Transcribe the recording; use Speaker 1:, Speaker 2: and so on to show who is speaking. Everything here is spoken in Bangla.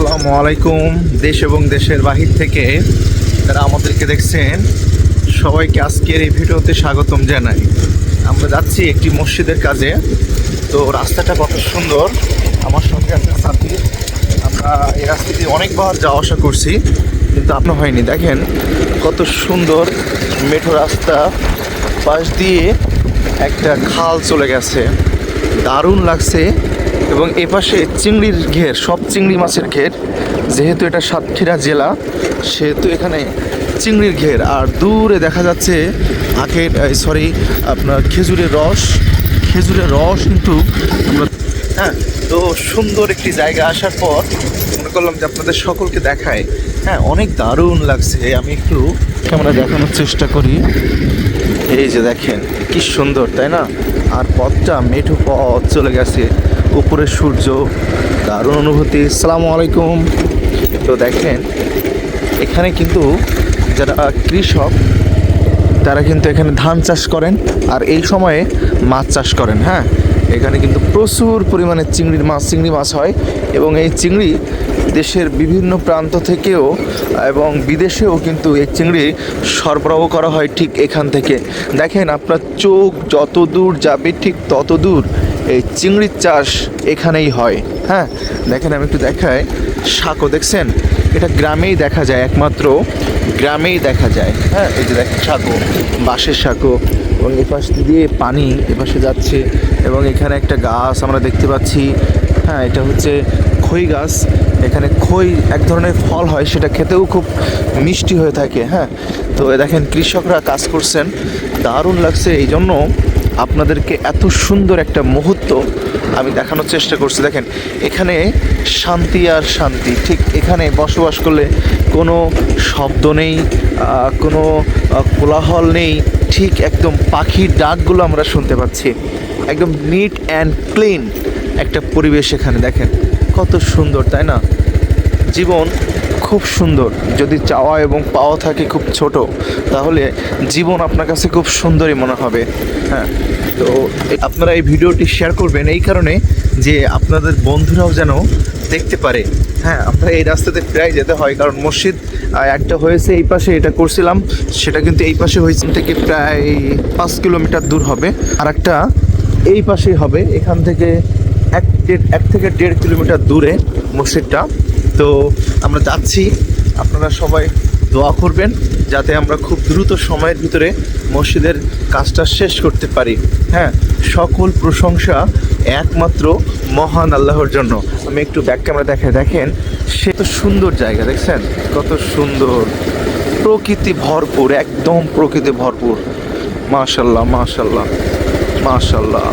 Speaker 1: আসসালামু আলাইকুম। দেশ এবং দেশের বাহির থেকে যারা আমাদেরকে দেখছেন সবাইকে আজকের এই ভিডিওতে স্বাগতম জানাই। আমরা যাচ্ছি একটি মসজিদের কাজে। তো রাস্তাটা কত সুন্দর, আমার সঙ্গে আছে সাথী। আমরা এই রাস্তা দিয়ে অনেকবার যাওয়া আসা করছি, কিন্তু আপনার হয়নি। দেখেন কত সুন্দর মেঠো রাস্তা, পাশ দিয়ে একটা খাল চলে গেছে, দারুণ লাগছে। এবং এপাশে চিংড়ির ঘের, সব চিংড়ি মাছের ঘের। যেহেতু এটা সাতক্ষীরা জেলা, সেহেতু এখানে চিংড়ির ঘের। আর দূরে দেখা যাচ্ছে আপনার খেজুরের রস কিন্তু আমরা তো সুন্দর একটি জায়গা আসার পর মনে করলাম যে আপনাদের সকলকে দেখায়। অনেক দারুণ লাগছে। আমি একটু ক্যামেরা দেখানোর চেষ্টা করি। এই যে দেখেন কি সুন্দর, তাই না? আর পথটা মেঠো পথ চলে গেছে, উপরে সূর্য, দারুণ অনুভূতি। আসসালামু আলাইকুম। তো দেখেন এখানে কিন্তু যারা কৃষক তারা কিন্তু এখানে ধান চাষ করেন, আর এই সময়ে মাছ চাষ করেন। এখানে কিন্তু প্রচুর পরিমাণে চিংড়ি মাছ হয়, এবং এই চিংড়ি দেশের বিভিন্ন প্রান্ত থেকেও এবং বিদেশেও কিন্তু এই চিংড়ি সরবরাহ করা হয় ঠিক এখান থেকে। দেখেন আপনার চোখ যত দূর যাবে ঠিক তত দূর এই চিংড়ির চাষ এখানেই হয়। দেখেন আমি একটু দেখাই, সাঁকো দেখছেন? এটা গ্রামেই দেখা যায়, একমাত্র গ্রামেই দেখা যায়। এই যে দেখেন সাঁকো, বাঁশের সাঁকো, এবং এপাশ দিয়ে পানি এপাশে যাচ্ছে, এবং এখানে একটা গাছ আমরা দেখতে পাচ্ছি। এটা হচ্ছে খই গাছ। এখানে খই এক ধরনের ফল হয়, সেটা খেতেও খুব মিষ্টি হয়ে থাকে। তো দেখেন কৃষকরা কাজ করছেন, দারুণ লাগছে। এই জন্য আপনাদেরকে এত সুন্দর একটা মুহূর্ত আমি দেখানোর চেষ্টা করছি। দেখেন এখানে শান্তি আর শান্তি। ঠিক এখানে বসবাস করলে কোনো শব্দ নেই, কোনো কোলাহল নেই। ঠিক একদম পাখির ডাকগুলো আমরা শুনতে পাচ্ছি। একদম নিট অ্যান্ড ক্লিন একটা পরিবেশ এখানে। দেখেন কত সুন্দর, তাই না? জীবন খুব সুন্দর। যদি চাওয়া এবং পাওয়া থাকে খুব ছোট, তাহলে জীবন আপনার কাছে খুব সুন্দরই মনে হবে। তো আপনারা এই ভিডিওটি শেয়ার করবেন এই কারণে যে আপনাদের বন্ধুরাও যেন দেখতে পারে। আমরা এই রাস্তাতে প্রায় যেতে হয়, কারণ মসজিদ একটা হয়েছে এই পাশে, এটা করছিলাম, সেটা কিন্তু এই পাশে হয়েছে, থেকে প্রায় 5 কিলোমিটার দূর হবে। আর একটা এই পাশেই হবে, এখান থেকে 1 থেকে 1.5 কিলোমিটার দূরে মসজিদটা। তো আমরা যাচ্ছি, আপনারা সবাই দোয়া করবেন যাতে আমরা খুব দ্রুত সময়ের ভিতরে মসজিদের কাজটা শেষ করতে পারি। সকল প্রশংসা একমাত্র মহান আল্লাহর জন্য। আমি একটু ব্যাক ক্যামেরা দেখাই। দেখেন সে তো সুন্দর জায়গা, দেখছেন কত সুন্দর, প্রকৃতি ভরপুর, একদম প্রকৃতি ভরপুর। মাশাল্লাহ মাশাল্লাহ মাশাল্লাহ।